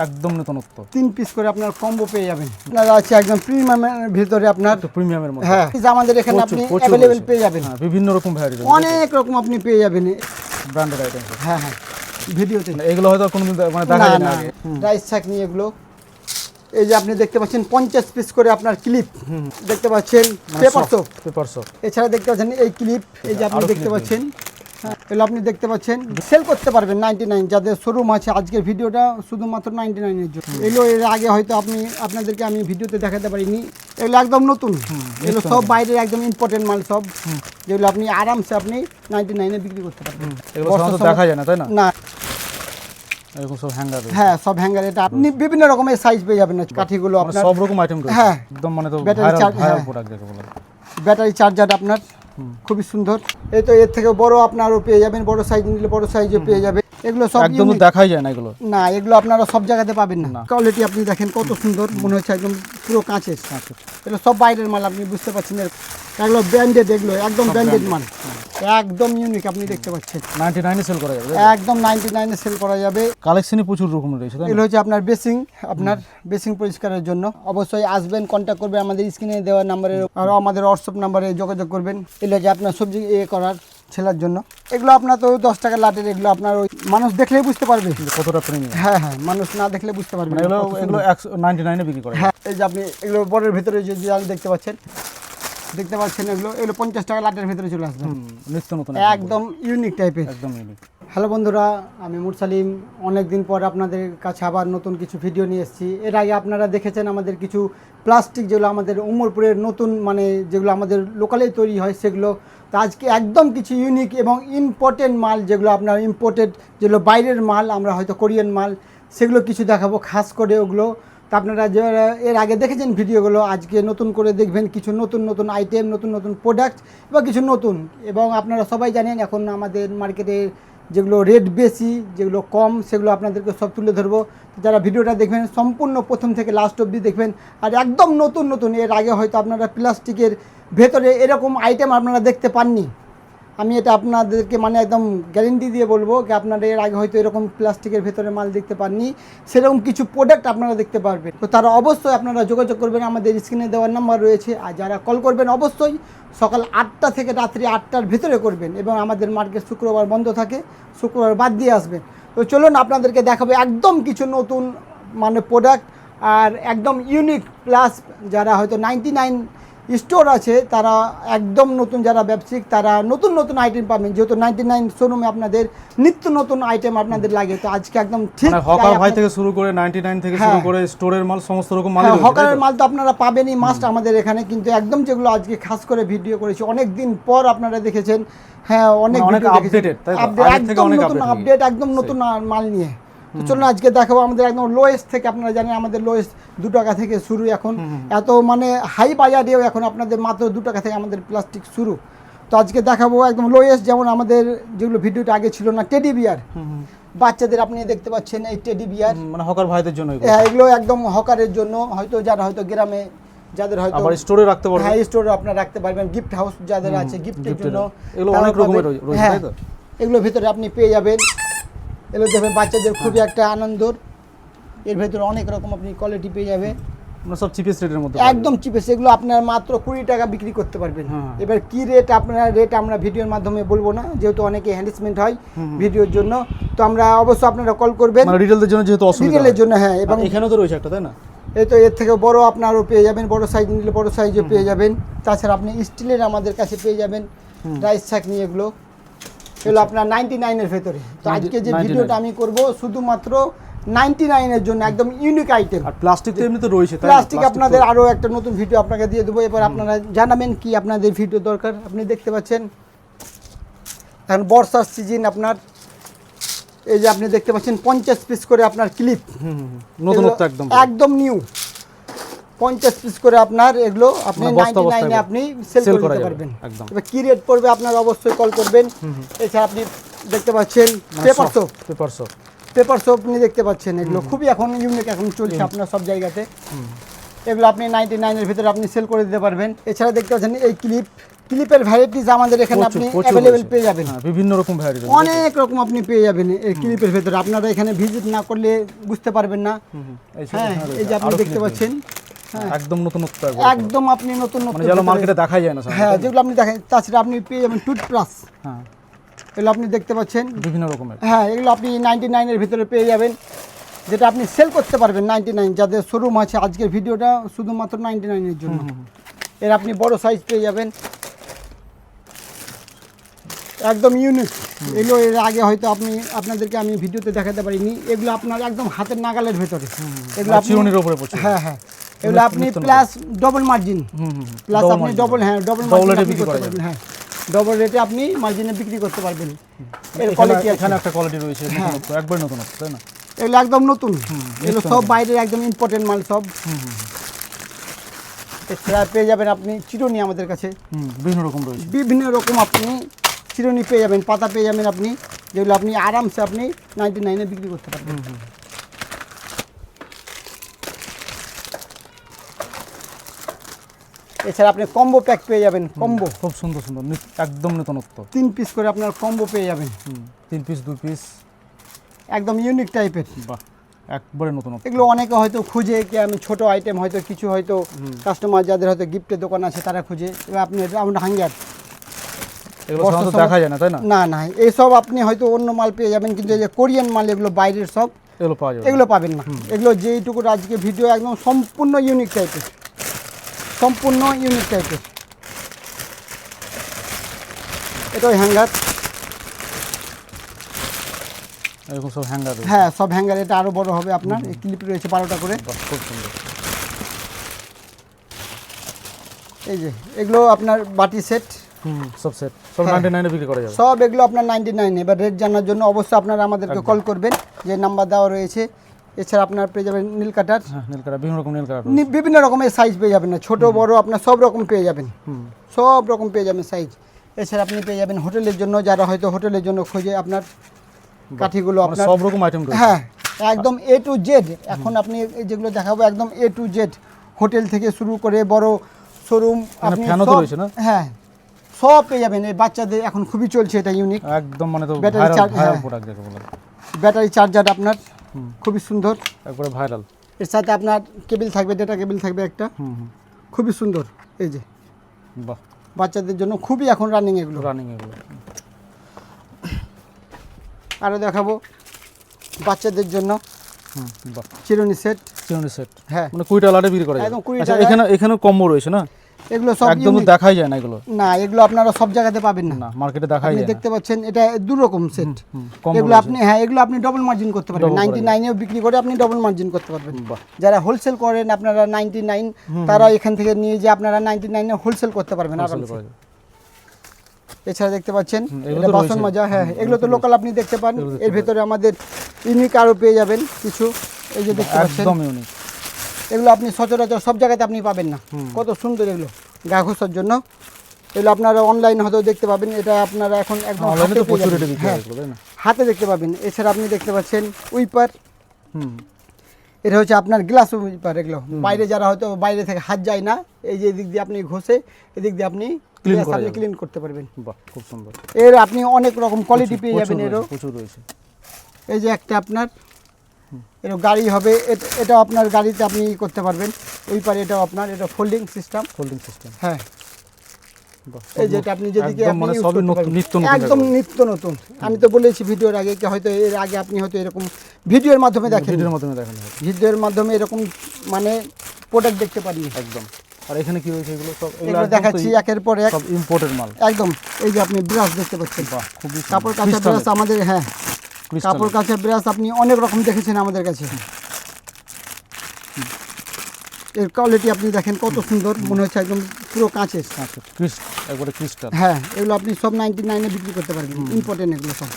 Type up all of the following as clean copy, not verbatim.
একদম নতুনত্ব। 3 পিস করে আপনার কম্বো পেয়ে যাবেন। আপনার আছে একদম প্রিমিয়ামের ভিতরে আপনার প্রিমিয়ামের মধ্যে। হ্যাঁ, আমাদের এখানে আপনি अवेलेबल পেয়ে যাবেন। হ্যাঁ, বিভিন্ন রকম ভ্যারাইটি, অনেক রকম আপনি পেয়ে যাবেন ব্র্যান্ডেড আইটেম। হ্যাঁ হ্যাঁ, ভিডিওতে এগুলো হয়তো কোনোদিন মানে দেখা যায় না আগে। রাইস ছাকনি এগুলো। এই যে আপনি দেখতে পাচ্ছেন 50 পিস করে আপনার ক্লিপ দেখতে পাচ্ছেন, পেপার সোপ। এছাড়া দেখতে পাচ্ছেন এই ক্লিপ, এই যে আপনি দেখতে পাচ্ছেন, এগুলো আপনি দেখতে পাচ্ছেন সেল করতে পারবেন 99। যাদের শোরুম আছে, আজকের ভিডিওটা শুধুমাত্র 99 এর জন্য। এগুলো এর আগে হয়তো আপনাদেরকে আমি ভিডিওতে দেখাতে পারিনি। এগুলো একদম নতুন, এগুলো সব বাইরের একদম ইম্পর্টেন্ট মাল সব, যেগুলো আপনি আরামসে আপনি 99 এ বিক্রি করতে পারবেন। এগুলো সাধারণত দেখা যায় না, তাই না? না, এরকম সব হ্যাঙ্গার। হ্যাঁ, সব হ্যাঙ্গার। এটা আপনি বিভিন্ন রকমের সাইজ পেয়ে যাবেন। কাঠিগুলো আপনার সব রকম আইটেম রয়েছে। হ্যাঁ, একদম মানে তো ভাইরাল প্রোডাক্ট যেটা বলে। ব্যাটারি চার্জার আপনার খুবই সুন্দর। এই তো এর থেকে বড় আপনারও পেয়ে যাবেন, বড় সাইজ নিলে বড় সাইজও পেয়ে যাবেন। এগুলো সব একদম দেখাই যায় না এগুলো। না, এগুলো আপনারা সব জায়গাতে পাবেন না। কোয়ালিটি আপনি দেখেন কত সুন্দর, মনে হচ্ছে একদম পুরো কাঁচের। এগুলো সব বাইরের মাল, আপনি বুঝতে পারছেন। এগুলো ব্র্যান্ডেড, এগুলো একদম ব্র্যান্ডেড মাল, একদম ইউনিক। আপনি দেখতে পাচ্ছেন 99 এ সেল করা যাবে, একদম 99 এ সেল করা যাবে। কালেকশনই প্রচুর রকমের রয়েছে। এগুলো হচ্ছে আপনার বেসিং পরিষ্কারের জন্য। অবশ্যই আসবেন, কন্ট্যাক্ট করবেন আমাদের স্ক্রিনে দেওয়া নাম্বারে, আর আমাদের হোয়াটসঅ্যাপ নাম্বারে যোগাযোগ করবেন। এগুলো যে আপনার সবজি করার ছেলার জন্য। এগুলো আপনার তো 10 টাকা লাটের, এগুলো আপনার ওই মানুষ দেখলেই বুঝতে পারবে কতটা প্রিমিয়াম। হ্যাঁ হ্যাঁ, মানুষ না দেখলে বুঝতে পারবে। এগুলো 99 এ বিক্রি করে। হ্যাঁ, এই যে আপনি এগুলো বড়ের ভিতরে যে দেখতে পাচ্ছেন, এগুলো 50 টাকা লাটের ভিতরে চলে আসবে। নিত্য নতুন, একদম ইউনিক টাইপের, একদম ইউনিক। হ্যালো বন্ধুরা, আমি মুরসালিম। অনেক দিন পর আপনাদের কাছে আবার নতুন কিছু ভিডিও নিয়ে এসেছি। এর আগে আপনারা দেখেছেন আমাদের কিছু প্লাস্টিক, যেগুলো আমাদের উমরপুরের নতুন, মানে যেগুলো আমাদের লোকালেই তৈরি হয় সেগুলো। তো আজকে একদম কিছু ইউনিক এবং ইম্পর্টেন্ট মাল, যেগুলো আপনার ইম্পোর্টেড, যেগুলো বাইরের মাল, আমরা হয়তো কোরিয়ান মাল, সেগুলো কিছু দেখাবো। খাস করে ওগুলো তো আপনারা যারা এর আগে দেখেছেন ভিডিওগুলো, আজকে নতুন করে দেখবেন কিছু নতুন নতুন আইটেম, নতুন নতুন প্রোডাক্ট বা কিছু নতুন। এবং আপনারা সবাই জানেন এখন আমাদের মার্কেটে যেগুলো রেট বেশি, যেগুলো কম, সেগুলো আপনাদেরকে সব তুলে ধরবো। যারা ভিডিওটা দেখবেন সম্পূর্ণ প্রথম থেকে লাস্ট অবধি দেখবেন। আর একদম নতুন নতুন, এর আগে হয়তো আপনারা প্লাস্টিকের ভেতরে এরকম আইটেম আপনারা দেখতে পাননি। আমি এটা আপনাদেরকে মানে একদম গ্যারেন্টি দিয়ে বলবো যে আপনারা এর আগে হয়তো এরকম প্লাস্টিকের ভেতরে মাল দেখতে পাননি, সেরকম কিছু প্রোডাক্ট আপনারা দেখতে পারবেন। তো তারা অবশ্যই আপনারা যোগাযোগ করবেন, আমাদের স্ক্রিনে দেওয়ার নাম্বার রয়েছে। আর যারা কল করবেন অবশ্যই সকাল 8টা থেকে রাত্রি 8টার ভিতরে করবেন। এবং আমাদের মার্কেট শুক্রবার বন্ধ থাকে, শুক্রবার বাদ দিয়ে আসবেন। তো চলুন আপনাদেরকে দেখাবো একদম কিছু নতুন মানে প্রোডাক্ট, আর একদম ইউনিক। প্লাস যারা হয়তো 99 স্টোর আছে, তারা একদম নতুন, যারা ব্যবসায়িক, তারা নতুন নতুন আইটেম পাবেন। যেহেতু 99 শোরুমে আপনাদের নিত্য নতুন আইটেম আপনাদের লাগে। তো আজকে একদম ঠিক হকার ভাই থেকে শুরু করে 99 থেকে শুরু করে স্টোরের মাল, সমস্ত রকম মাল। হকারের মাল তো আপনারা পাবেনই মাস্ট আমাদের এখানে। কিন্তু একদম যেগুলো আজকে খাস করে ভিডিও করেছি, অনেক দিন পর আপনারা দেখেছেন। হ্যাঁ, অনেক আপডেটেড, একদম নতুন আপডেট, একদম নতুন মাল নিয়ে। তো চলুন আজকে দেখাবো আমাদের একদম লোয়েস্ট থেকে। আপনারা জানেন আমাদের লোয়েস্ট 2 টাকা থেকে শুরু। এখন এত মানে হাই বাজারেও এখন আপনাদের মাত্র 2 টাকা থেকে আমাদের প্লাস্টিক শুরু। তো আজকে দেখাবো একদম লোয়েস্ট। যেমন আমাদের যেগুলো ভিডিওটা আগে ছিল না, টেডি বিয়ার, বাচ্চাদের আপনি দেখতে পাচ্ছেন এই টেডি বিয়ার, মানে হকার ভাইদের জন্য। হ্যাঁ, এগুলো একদম হকারের জন্য, হয়তো যারা হয়তো গ্রামে, যাদের হয়তো আবার স্টোরে রাখতে পারবেন। হ্যাঁ, স্টোরে আপনারা রাখতে পারবেন। গিফট হাউস যাদের আছে, গিফটের জন্য এগুলো অনেক রকমের রয়েছে, তাই তো? এগুলোর ভিতরে আপনি পেয়ে যাবেন। এগুলো দেখবেন বাচ্চাদের খুবই একটা আনন্দর। এর ভেতরে অনেক রকম আপনি কোয়ালিটি পেয়ে যাবে, আমরা সব চিপেস্ট রেটের মধ্যে, একদম চিপেস্ট। এগুলো আপনার মাত্র 20 টাকা বিক্রি করতে পারবেন। এবার কি রেট, আপনার রেট আমরা ভিডিওর মাধ্যমে বলবো না, যেহেতু অনেকে হ্যারাসমেন্ট হয় ভিডিওর জন্য। তো আমরা অবশ্যই আপনারা কল করবেন, মানে রিটেলদের জন্য যেহেতু অসুবিধা, রিটেলের জন্য। হ্যাঁ, এবং এখানেও তো রয়েছে একটা, তাই না? এই তো এর থেকে বড় আপনারও পেয়ে যাবেন, বড় সাইজ নিলে বড় সাইজও পেয়ে যাবেন। তাছাড়া আপনি স্টিলের আমাদের কাছে পেয়ে যাবেন রাইস ছাকনি। এগুলো আপনার 99 এর ভেতরে। তো আজকে যে ভিডিওটা আমি করব শুধুমাত্র 99 এর জন্য, একদম ইউনিক আইটেম। আর প্লাস্টিক তো এমনি তো রয়েছে, প্লাস্টিক আপনাদের আরো একটা নতুন ভিডিও আপনাকে দিয়ে দেবো। এবার আপনারা জানাবেন কি আপনাদের ভিডিও দরকার। আপনি দেখতে পাচ্ছেন এখন বর্ষার সিজন আপনার। এই যে আপনি দেখতে পাচ্ছেন 50 পিস করে আপনার ক্লিপ, নতুনত্ব একদম নিউ। 50 পিস করে আপনার এগুলো আপনি 99 এ আপনি সেল করতে পারবেন। এবার কি রেট পড়বে আপনারা অবশ্যই কল করবেন। এছাড়া আপনি দেখতে পাচ্ছেন পেপার সোপ আপনি দেখতে পাচ্ছেন। এগুলো খুবই এখন ইউনিক, এখন চলছে আপনার সব জায়গাতে। এগুলো আপনি 99 এর ভিতরে আপনি সেল করে দিতে পারবেন। এছাড়া দেখতে পাচ্ছেন এই ক্লিপ, ক্লিপের ভ্যারাইটিস আমাদের এখানে প্রচুর, আপনি প্রচুর অ্যাভেলেবেল রয়েছে। পেয়ে যাবেন। হ্যাঁ, বিভিন্ন রকম ভ্যারাইটি। অনেক রকম আপনি পেয়ে যাবেন এই ক্লিপের ভেতরে, আপনারা এখানে ভিজিট না করলে বুঝতে পারবেন না। হ্যাঁ, এই যে আপনি দেখতে পাচ্ছেন, হ্যাঁ একদম নতুনত্ব একবার। একদম আপনি নতুন নতুন মানে যেগুলো মার্কেটে দেখাই যায় না সাধারণত। হ্যাঁ, যেগুলো আপনি দেখেন। তাছাড়া আপনি পেয়ে যাবেন টুথব্রাশ, হ্যাঁ, এগুলো আপনি দেখতে পাচ্ছেন। বিভিন্ন রকমের। হ্যাঁ, এগুলো আপনি 99 এর ভিতরে পেয়ে যাবেন, যেটা আপনি সেল করতে পারবেন 99। যাদের শোরুম আছে, আজকের ভিডিওটা শুধুমাত্র 99 এর জন্য। এর আপনি বড় সাইজ পেয়ে যাবেন, একদম ইউনিক। এগুলো এর আগে হয়তো আপনাদেরকে আমি ভিডিওতে দেখাতে পারিনি। এগুলো আপনার একদম হাতের নাগালের ভেতরে, এগুলো আপনি চিরুনির উপরে প্রচুর। হ্যাঁ হ্যাঁ, এগুলো আপনি প্লাস ডবল মার্জিন, প্লাস আপনি ডবল, হ্যাঁ ডবল রেটে মার্জিন বিক্রি করতে করা পারবেন। হ্যাঁ, ডবল রেটে আপনি মার্জিনে বিক্রি করতে পারবেন। এর এখানে কোয়ালিটি এখানে একটা কোয়ালিটি রয়েছে, নতুনত্ব, একবার নতুনত্ব, তাই না? এগুলো একদম নতুন, এগুলো সব বাইরের একদম ইম্পর্টেন্ট মাল সব। এছাড়া পেয়ে যাবেন আপনি চিরুনি আমাদের কাছে, বিভিন্ন রকম রয়েছে। বিভিন্ন রকম আপনি চিরুনি পেয়ে যাবেন, পাতা পেয়ে যাবেন আপনি, যেগুলো আপনি আরামসে আপনি 99-এ বিক্রি করতে পারবেন। এছাড়া আপনি কম্বো প্যাক পেয়ে যাবেন, কম্বো খুব সুন্দর সুন্দর, একদম নতুনত্ব। 3 পিস করে আপনার কম্বো পেয়ে যাবেন, 3 পিস 2 পিস, একদম ইউনিক টাইপের। বাহ, একবারে নতুনত্ব। এগুলো অনেকে হয়তো খুঁজে কি আমি ছোট আইটেম হয়তো কিছু হয়তো কাস্টমার যাদের হয়তো গিফটের দোকান আছে তারা খুঁজে, এবার আপনি রাউন্ড হ্যাঙ্গার এগুলো সাধারণত দেখা যায় না, তাই না? না না, এইসব আপনি হয়তো অন্য মাল পেয়ে যাবেন, কিন্তু এই যে কোরিয়ান মাল এগুলো বাইরের সব, এগুলো পাওয়া যাবে। এগুলো পাবেন না। এগুলো যেইটুকু আজকে ভিডিও একদম সম্পূর্ণ ইউনিক টাইপের, সম্পূর্ণ ইউনিক টাইপের। এটা ওই হ্যাঙ্গার, এরকম সব হ্যাঙ্গার। হ্যাঁ সব হ্যাঙ্গার। এটা আরও বড় হবে আপনার, এই ক্লিপ রয়েছে 12টা করে। বাহ, খুব সুন্দর। এই যে এগুলো আপনার বাটি সেট, সব সেট, সব 99 এ বিক্রি করা যাবে। সব এগুলো আপনার 99। এবার রেট জানার জন্য অবশ্যই আপনারা আমাদেরকে কল করবেন, যে নাম্বার দেওয়া রয়েছে। এছাড়া আপনার পেয়ে যাবেন নীল কাটার, হ্যাঁ, নীল কালার, বিভিন্ন রকম নীল কালার। বিভিন্ন রকমের সাইজ পেয়ে যাবেন, না ছোট বড় আপনার সব রকম পেয়ে যাবেন, সব রকম পেয়ে যাবেন সাইজ। এছাড়া আপনি পেয়ে যাবেন হোটেলের জন্য, যারা হয়তো হোটেলের জন্য খোঁজে আপনার কাঠিগুলো আপনার সব রকম আইটেম রয়েছে। হ্যাঁ একদম A to Z। এখন আপনি যেগুলো দেখাবো একদম A to Z, হোটেল থেকে শুরু করে বড় শোরুম আপনি ফ্যানও তো সব, রয়েছে না? হ্যাঁ সব পেয়ে যাবেন। এই বাচ্চাদের এখন খুবই চলছে এটা ইউনিক, একদম মানে তো ব্যাটারি ভাইরাল চার্জ, ভাইরাল হ্যাঁ। প্রোডাক্ট যেটা বলে, ব্যাটারি চার্জার আপনার খুবই সুন্দর। একবারে ভাইরাল। এর সাথে আপনার কেবিল থাকবে, ডেটা কেবিল থাকবে একটা, খুবই সুন্দর। এই যে বাহ, বাচ্চাদের জন্য খুবই এখন রানিং এগুলো। রানিং এগুলো। আরও দেখাবো বাচ্চাদের জন্য বাহ, চিরুনি সেট, চিরুনি সেট, হ্যাঁ মানে 20 টাকা বিক্রি করা যায়। একদম 20 আচ্ছা, টাকা। এখানে কম্বো রয়েছে না? এগুলো সব একদম তো unique। দেখাই যায় না এগুলো। না, এগুলো আপনারা সব জায়গাতে পাবেন না, না, মার্কেটে দেখাই আপনি যায় না। দেখতে পাচ্ছেন এটা দু রকম সেট। কম্বো এগুলো রয়েছে। আপনি, হ্যাঁ এগুলো আপনি ডবল মার্জিন করতে পারবেন, Double করা 99-এও বিক্রি করে আপনি ডবল মার্জিন করতে পারবেন। বাহ, যারা হোলসেল করেন আপনারা 99, তারা এখান থেকে নিয়ে যে আপনারা 99-এ হোলসেল করতে পারবেন আরামসে। করা যায়। এছাড়া দেখতে পাচ্ছেন এগুলো এটা তো বাসন রয়েছে। মাজা, হ্যাঁ এগুলো তো লোকাল আপনি দেখতে পান। এগুলো দেখতে এর ভেতরে আমাদের ইউনিক আরও পেয়ে যাবেন কিছু, এই যে দেখতে পাচ্ছেন। একদম ইউনিক। এগুলো আপনি সচরাচর সব জায়গাতে আপনি পাবেন না, কত সুন্দর এগুলো গা ঘষার জন্য। এগুলো আপনারা অনলাইনে হয়তো দেখতে পাবেন, এটা আপনারা এখন একদম অনলাইনে হাতে তো পেয়ে প্রচুর যাবেন। রেটে বিক্রি হ্যাঁ, হয় এগুলো, তাই না? হাতে দেখতে পাবেন। এছাড়া আপনি দেখতে পাচ্ছেন উইপার, হুম, এটা হচ্ছে আপনার গ্লাস উইপার। এগুলো বাইরে যারা হয়তো বাইরে থেকে হাত যায় না, এই যে এদিক দিয়ে আপনি ঘষে এদিক দিয়ে আপনি ক্লিন করতে পারবেন। বাহ, খুব সুন্দর। এর আপনি অনেক রকম কোয়ালিটি পেয়ে যাবেন এরও। প্রচুর রয়েছে। এই যে একটা আপনার এর গাড়ি হবে, এটা আপনার গাড়িতে আপনি করতে পারবেন। ওই পারে এটাও আপনার, এটা ফোল্ডিং সিস্টেম। Folding system. হ্যাঁ, বাহ, এই যেটা আপনি যেদিকে একদম আপনি মানে use সবই করতে পারবেন। নিত্য নতুন একদম এগুলো। নিত্য নতুন। আমি তো বলেছি ভিডিওর আগে কি হয়তো এর আগে আপনি হয়তো এরকম ভিডিওর মাধ্যমে দেখেন, ভিডিওর মাধ্যমে দেখানো হয়। ভিডিওর মাধ্যমে এরকম মানে প্রোডাক্ট দেখতে পারিনি একদম। আর এখানে কি রয়েছে এগুলো সব? এগুলো একদম দেখাচ্ছি তো একের পর এক, সব ইম্পোর্টেড মাল। একদম। এই যে আপনি ব্রাশ দেখতে পাচ্ছেন, বাহ, খুবই কাপড় কাচা ব্রাশ আমাদের, হ্যাঁ কাপড় কাচা ব্রাশ আপনি অনেক রকম দেখেছেন আমাদের কাছে। এর কোয়ালিটি আপনি দেখেন কত সুন্দর, মনে হচ্ছে একদম পুরো কাঁচের। আচ্ছা, একবারে ক্রিস্টাল। হ্যাঁ, এগুলো আপনি সব 99-এ বিক্রি করতে পারবেন, ইম্পর্টেন্ট এগুলো সব।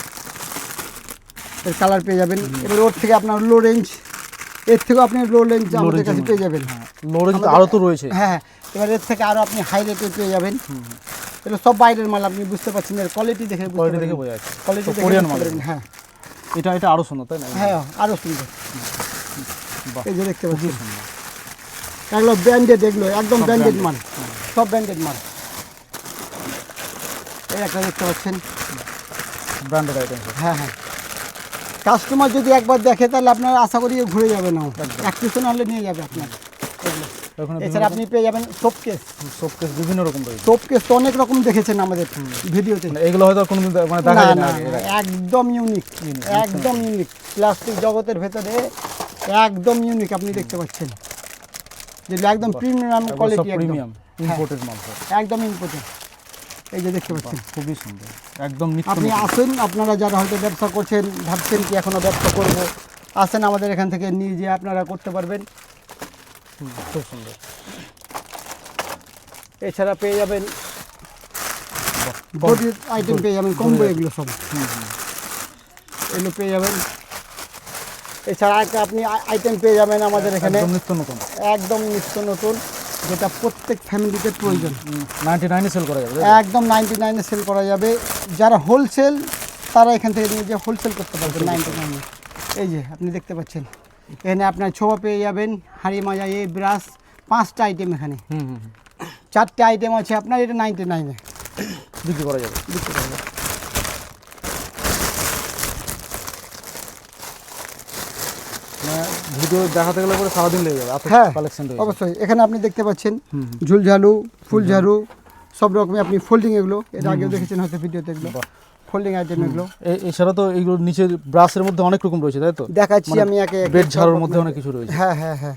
এর কালার পেয়ে যাবেন। এবার ওর থেকে আপনার লো রেঞ্জ, এর থেকেও আপনি লো রেঞ্জ আমাদের কাছে পেয়ে যাবেন। লো রেঞ্জ আরও তো রয়েছে। হ্যাঁ, এবার এর থেকে আরও আপনি হাই রেটে পেয়ে যাবেন। এগুলো সব বাইরের মাল, আপনি বুঝতে পারছেন এর কোয়ালিটি দেখে, কোয়ালিটি দেখে বোঝা যাচ্ছে। কোয়ালিটি দেখে কোরিয়ান বুঝতে মাল। পারবেন। হ্যাঁ এটা আরও সুন্দর, তাই না? হ্যাঁ, আরও সুন্দর। বাহ, এই যে দেখতে খুবই পাচ্ছেন সুন্দর। এগুলো ব্র্যান্ডেড, এগুলো একদম ব্র্যান্ডেড মাল, সব ব্র্যান্ডেড মাল। এই একটা দেখতে পাচ্ছেন, ব্র্যান্ডেড আইটেম। হ্যাঁ হ্যাঁ। কাস্টমার যদি একবার দেখে তাহলে আপনার আশা করি ঘুরে যাবে না, এক পিছনে হলে নিয়ে যাবে আপনার এগুলো। ওখানে এছাড়া আপনি পেয়ে যাবেন শোকেস। শোকেস বিভিন্ন রকম রয়েছে। শোকেস তো অনেক রকম দেখেছেন আমাদের ভিডিওতে। মানে এগুলো হয়তো কোনোদিন মানে দেখা না যায় না না এর আগে। একদম ইউনিক, একদম ইউনিক প্লাস্টিক জগতের ভেতরে একদম ইউনিক আপনি দেখতে পাচ্ছেন, যেগুলো একদম প্রিমিয়াম কোয়ালিটি, একদম প্রিমিয়াম ইম্পোর্টেড মাল সব। একদম ইম্পোর্টেন্ট। এই যে দেখতে পাচ্ছেন, খুবই সুন্দর, একদম নিত্য আপনি নতুন। আসুন, আপনারা যারা হয়তো ব্যবসা করছেন, ভাবছেন কি এখনো ব্যবসা করব, আসেন আমাদের এখান থেকে নিয়ে যেয়ে আপনারা করতে পারবেন। খুব সুন্দর। এছাড়া পেয়ে যাবেন বডির আইটেম পেয়ে যাবেন, কম্বো এগুলো সব এগুলো পেয়ে যাবেন। এছাড়া একটা আপনি আইটেম পেয়ে যাবেন আমাদের এখানে একদম নিত্য নতুন, একদম নিত্য নতুন, যেটা প্রত্যেক ফ্যামিলিতে প্রয়োজন। 99 সেল করা যাবে। একদম 99-এ সেল করা যাবে। যারা হোলসেল তারা এখান থেকে নিয়ে যে হোলসেল করতে পারবেন 99-এ। এই যে আপনি দেখতে পাচ্ছেন এখানে আপনার ছোবা পেয়ে যাবেন, হাঁড়ি মাজা, এই ব্রাশ, 5টা আইটেম এখানে, 4টে আইটেম আছে আপনার, এটা 99-এ বিক্রি করা যাবে। বিক্রি করা যাবে। ভিডিও দেখাতে গেলে পরে সারাদিন লেগে যাবে, এত হ্যাঁ কালেকশন রয়েছে। অবশ্যই। এখানে আপনি দেখতে পাচ্ছেন ঝুলঝাড়ু, ফুলঝাড়ু, সব রকমের আপনি ফোল্ডিং, এগুলো এর আগেও দেখেছেন হয়তো ভিডিওতে, এগুলো ফোল্ডিং আইটেম এগুলো। এছাড়া তো এইগুলো নিচে ব্রাশের মধ্যে অনেক রকম রয়েছে, তাই তো? দেখাচ্ছি আমি একে একে। বেড ঝাড়ুর মধ্যে অনেক কিছু রয়েছে। হ্যাঁ হ্যাঁ হ্যাঁ,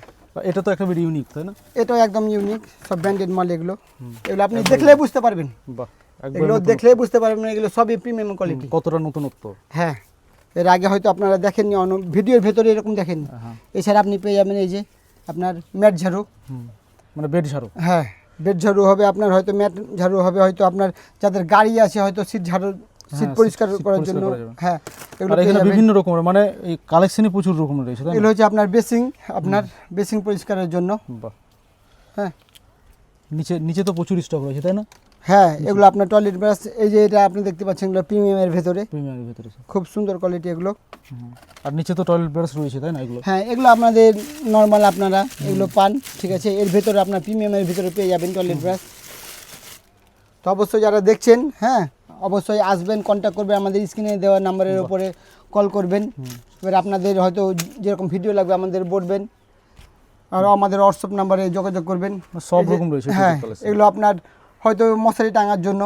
এটা তো একটা বেড ইউনিক, তাই না? এটাও একদম ইউনিক, সব ব্র্যান্ডেড মাল এগুলো। এগুলো আপনি দেখলেই বুঝতে পারবেন, বাহ, এগুলো দেখলেই বুঝতে পারবেন এগুলো সবই প্রিমিয়াম কোয়ালিটি। কতটা নতুনত্ব। হ্যাঁ, এর আগে হয়তো আপনারা দেখেননি, ভিডিওর ভেতরে এরকম দেখেননি। এছাড়া আপনি পেয়ে যাবেন এই যে আপনার ম্যাট ঝাড়ু, মানে বেড ঝাড়ু। হ্যাঁ বেড ঝাড়ু হবে আপনার, হয়তো ম্যাট ঝাড়ু হবে, হয়তো আপনার যাদের গাড়ি আছে হয়তো সিট ঝাড়ু, সিট পরিষ্কার করার জন্য। হ্যাঁ, আর এখানে বিভিন্ন রকমের মানে এই কালেকশনই প্রচুর রকমের রয়েছে, তাই না? এগুলো হচ্ছে আপনার বেসিং, আপনার বেসিং পরিষ্কারের জন্য। বাহ, হ্যাঁ নিচে নিচে তো প্রচুর স্টক রয়েছে, তাই না? হ্যাঁ, এগুলো আপনার টয়লেট ব্রাশ, এই যে এটা আপনি দেখতে পাচ্ছেন, এগুলো প্রিমিয়ামের ভেতরে, প্রিমিয়ামের ভিতরে। খুব সুন্দর কোয়ালিটি এগুলো। আর নিচে তো টয়লেট ব্রাশ রয়েছে, তাই না? এগুলো হ্যাঁ, এগুলো আপনাদের নর্মাল আপনারা এগুলো পান, ঠিক আছে। এর ভেতরে আপনার প্রিমিয়ামের ভিতরে পেয়ে যাবেন টয়লেট ব্রাশ। তো অবশ্যই যারা দেখছেন, হ্যাঁ অবশ্যই আসবেন, কন্ট্যাক্ট করবেন, আমাদের স্ক্রিনে দেওয়া নাম্বারের উপরে কল করবেন। এবার আপনাদের হয়তো যেরকম ভিডিও লাগবে আমাদের বলবেন, আর আমাদের হোয়াটসঅ্যাপ নাম্বারে যোগাযোগ করবেন। সব রকম রয়েছে। হ্যাঁ, এগুলো আপনার হয়তো মশারি টাঙার জন্য,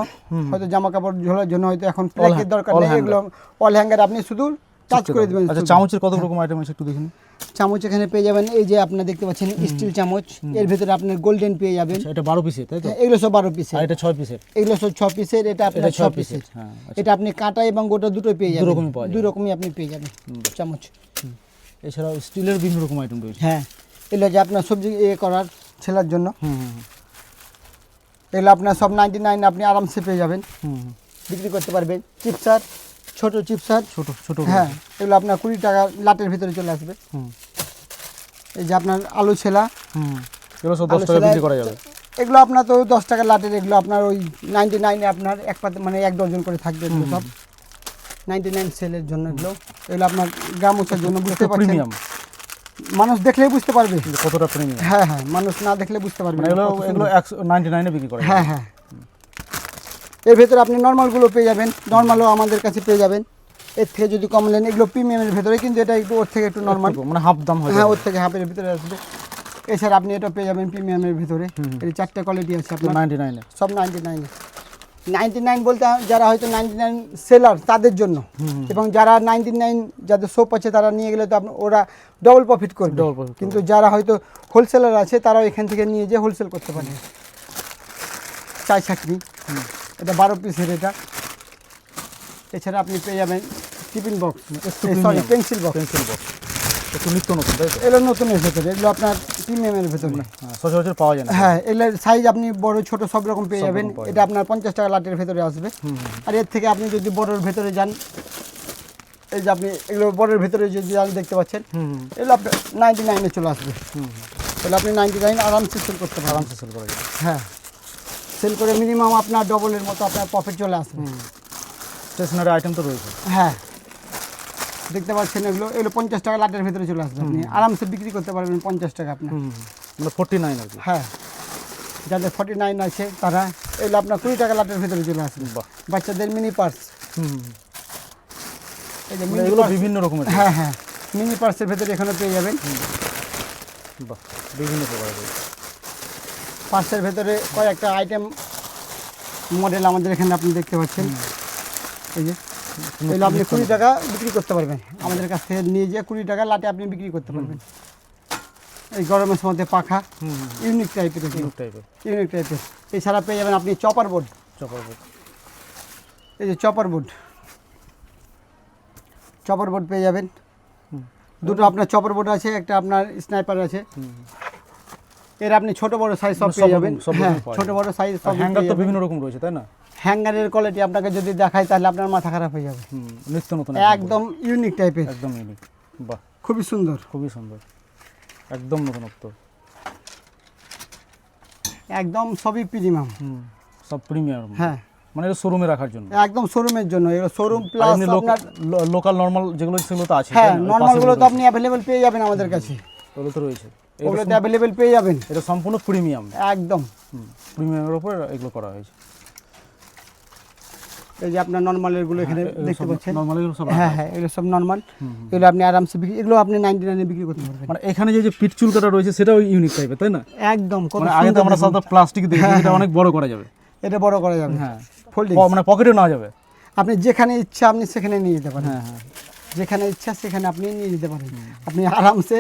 হয়তো জামা কাপড় ঝোলার জন্য, হয়তো এখন প্লেটের দরকার নেই, এগুলো অল হ্যাঙ্গার আপনি শুধু টাচ করে দেবেন। আচ্ছা, চামচের কত রকম আইটেম আছে একটু দেখুন। চামচ এখানে পেয়ে যাবেন, এই যে আপনারা দেখতে পাচ্ছেন স্টিল চামচ, এর ভিতরে আপনার গোল্ডেন পেয়ে যাবেন। এটা 12 পিসের, তাই তো? এগুলো সব 12 পিসের, আর এটা 6 পিসের। এগুলো সব 6 পিসের, এটা আপনার 6 পিসের। হ্যাঁ, এটা আপনি কাটা এবং গোটা দুটোই পেয়ে যাবেন, দুরকমই পাওয়া যায়। দুই রকমই আপনি পেয়ে যাবেন চামচ। এছাড়াও স্টিলের বিভিন্ন রকম আইটেম রয়েছে। হ্যাঁ, এগুলো যে আপনার সবজি করার ছেলার জন্য, এগুলো আপনার সব 99 আপনি আরামসে পেয়ে যাবেন, বিক্রি করতে পারবেন। চিপসার, ছোট চিপসার, ছোট ছোট। হ্যাঁ, এগুলো আপনার 20 টাকা লাটের ভিতরে চলে আসবে। এই যে আপনার আলু ছেলা, এগুলো সব 10 টাকা বিক্রি করা যাবে। এগুলো আপনার তো 10 টাকা লাটের, এগুলো আপনার ওই 99-এ আপনার এক পাতে মানে 1 ডজন করে থাকবে, এগুলো সব 99 সেলের জন্য। এগুলো আপনার গামোছার জন্য, বুঝতে পারছেন, প্রিমিয়াম, মানুষ দেখলেই বুঝতে পারবে কতটা প্রিমিয়াম। হ্যাঁ হ্যাঁ, মানুষ না দেখলে বুঝতে পারবে না। এগুলো 199 এ বিক্রি করা যাবে। হ্যাঁ হ্যাঁ, এর ভেতরে আপনি নর্মালগুলো পেয়ে যাবেন, নর্মালও আমাদের কাছে পেয়ে যাবেন। এর থেকে যদি কম নেন, এগুলো প্রিমিয়ামের ভেতরে, কিন্তু এটা একটু ওর থেকে একটু নর্মাল, মানে হাফ দাম হয়। হ্যাঁ ওর থেকে হাফের ভিতরে আসবে। এছাড়া আপনি এটা পেয়ে যাবেন প্রিমিয়ামের ভিতরে, এই 4টে কোয়ালিটি আছে আপনার 99 এ। সব 99 এ। 99 বলতে যারা হয়তো 99 সেলার তাদের জন্য, এবং যারা 99 যাদের শপ আছে তারা নিয়ে গেলে তো ওরা ডবল প্রফিট করবে। কিন্তু যারা হয়তো হোলসেলার আছে তারাও এখান থেকে নিয়ে যেয়ে হোলসেল করতে পারে। চাই ছাকনি, এটা 12 পিসের এটা। এছাড়া আপনি পেয়ে যাবেন tiffin box, sorry pencil box. একটু নিত্য নতুন, তাই তো? এগুলো নতুনের ভেতরে, এগুলো আপনার প্রিমিয়ামের ভেতরে। সচরাচর পাওয়া যায় না। হ্যাঁ, এগুলোর সাইজ আপনি বড় ছোট সব রকম পেয়ে যাবেন। এটা আপনার 50 টাকা লাটের ভেতরে আসবে। আর এর থেকে আপনি যদি বড়োর ভেতরে যান, এই যে আপনি এগুলো বড়োর ভেতরে যদি যান, দেখতে পাচ্ছেন, এগুলো আপনার 99-এ চলে আসবে। তাহলে আপনি 99 আরামসে সেল করতে পারেন। আরামসে সেল করা যাবে। হ্যাঁ, সেল করে মিনিমাম আপনার ডবলের মতো আপনার প্রফিট চলে আসবে। স্টেশনারি আইটেম তো রয়েছে। হ্যাঁ, দেখতে পাচ্ছেন এগুলো 50 টাকা লাটের ভেতরে চলে আসবে, আপনি আরামসে বিক্রি করতে পারবেন 50 টাকা আপনার। মানে 49 আর কি। হ্যাঁ, যাদের 49 আছে তারা এগুলো আপনার 20 টাকা লাটের ভিতরে চলে আসবে। বাহ। বাচ্চাদের মিনি পার্স, হুম, এই যে মানে মিনি এগুলো পার্স, বিভিন্ন রকমের। হ্যাঁ হ্যাঁ, মিনি পার্সের ভেতরে এখানে পেয়ে যাবেন। বাহ, বিভিন্ন প্রকারের রয়েছে। পার্সের ভেতরে কয়েকটা আইটেম মডেল আমাদের এখানে আপনি দেখতে পাচ্ছেন। এই যে এগুলো আপনি 20 টাকা বিক্রি করতে পারবেন, আমাদের কাছ থেকে নিয়ে যেয়ে 20 টাকা লাটে আপনি বিক্রি করতে পারবেন। এই গরমের মধ্যে পাখা, ইউনিক টাইপের, ইউনিক টাইপের। এছাড়া পেয়ে যাবেন আপনি চপার বোর্ড, চপার বোর্ড, এই যে চপার বোর্ড, চপার বোর্ড পেয়ে যাবেন। দুটো আপনার চপার বোর্ড আছে, একটা আপনার স্নাইপার আছে। এর আপনি ছোট বড় সাইজ সব পেয়ে যাবেন। হ্যাঁ, ছোট বড় সাইজ সব। হ্যাঙ্গার তো বিভিন্ন রকম রয়েছে, তাই না? হ্যাঙ্গারের কোয়ালিটি আপনাকে যদি দেখাই তাহলে আপনার মাথা খারাপ হয়ে যাবে। নিত্য নতুন, একদম ইউনিক টাইপের, একদম ইউনিক। বাহ, খুবই সুন্দর, খুবই সুন্দর, একদম নতুনত্ব। একদম সবই প্রিমিয়াম। সব প্রিমিয়াম। হ্যাঁ, মানে এটা শোরুমে রাখার জন্য, একদম শোরুমের জন্য। এগুলো শোরুম প্লাস আপনার লোকাল নরমাল যেগুলো সেগুলো তো আছে। হ্যাঁ, নরমালগুলো তো আপনি অ্যাভেলেবেল পেয়ে যাবেন আমাদের কাছে, ওগুলো তো রয়েছে, ওগুলোতে অ্যাভেলেবেল পেয়ে যাবেন। এটা সম্পূর্ণ প্রিমিয়াম, একদম প্রিমিয়ামের উপর এগুলো করা হয়েছে। এই যে আপনার নরমালেরগুলো এখানে দেখতে পাচ্ছেন। নরমাল এগুলো সব হ্যাঁ হ্যাঁ, এগুলো সব নরমাল। এগুলো আপনি আরামসে বিক্রি, এগুলো আপনি 99 বিক্রি করতে পারবেন। মানে এখানে যে পিট চুল কাটা রয়েছে সেটাও ইউনিক টাইপের, তাই না? একদম, কত মানে আগে তো আমরা সাধারণত প্লাস্টিক দেখি, এটা অনেক বড় করা যাবে। এটা বড় করা যাবে, হ্যাঁ, ফোল্ডিং, মানে পকেটে না যাবে। আপনি যেখানে ইচ্ছা আপনি সেখানে নিয়ে যেতে পারেন। হ্যাঁ হ্যাঁ, যেখানে ইচ্ছা সেখানে আপনি নিয়ে যেতে পারেন, আপনি আরামসে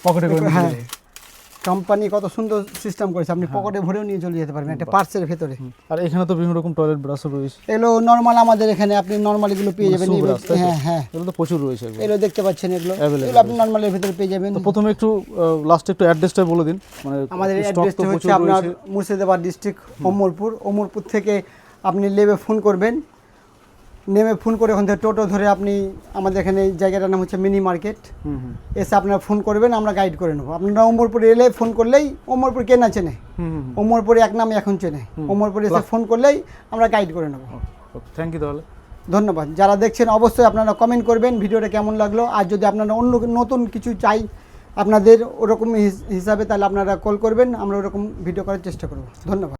পকেটে করে নিয়ে হ্যাঁ, যাবে। কোম্পানি কত সুন্দর সিস্টেম করেছে, আপনি পকেটে ভরেও নিয়ে চলে যেতে পারবেন একটা পার্সের ভেতরে। আর এখানে তো বিভিন্ন রকম টয়লেট ব্রাশও রয়েছে। এগুলো নরমাল আমাদের এখানে আপনি নরমাল এগুলো পেয়ে যাবেন। shoe brush, তাই তো? হ্যাঁ হ্যাঁ, এগুলো তো প্রচুর রয়েছে এগুলো। এগুলো দেখতে পাচ্ছেন, এগুলো Available এগুলো আপনি নরমালের ভেতরে পেয়ে যাবেন। তো প্রথমে একটু লাস্টে একটু অ্যাড্রেসটা বলে দিন। মানে আমাদের stock তো অ্যাড্রেসটা হচ্ছে প্রচুর আপনার রয়েছে। মুর্শিদাবাদ ডিস্ট্রিক্ট অমরপুর। অমরপুর থেকে আপনি নেমে ফোন করবেন, নেমে ফোন করে ওখান থেকে টোটো ধরে আপনি আমাদের এখানে এই জায়গাটার নাম হচ্ছে মিনি মার্কেট, এসে আপনারা ফোন করবেন, আমরা গাইড করে নেবো। আপনারা অমরপুরে এলে ফোন করলেই, অমরপুর কে না চেনে, অমরপুরে এক নামে এখন চেনে, অমরপুরে এসে ফোন করলেই আমরা গাইড করে নেবো। থ্যাংক ইউ তাহলে। ধন্যবাদ। যারা দেখছেন অবশ্যই আপনারা কমেন্ট করবেন ভিডিওটা কেমন লাগলো। আর যদি আপনারা অন্য নতুন কিছু চাই আপনাদের ওরকম হিসাবে, তাহলে আপনারা কল করবেন, আমরা ওরকম ভিডিও করার চেষ্টা করব। ধন্যবাদ।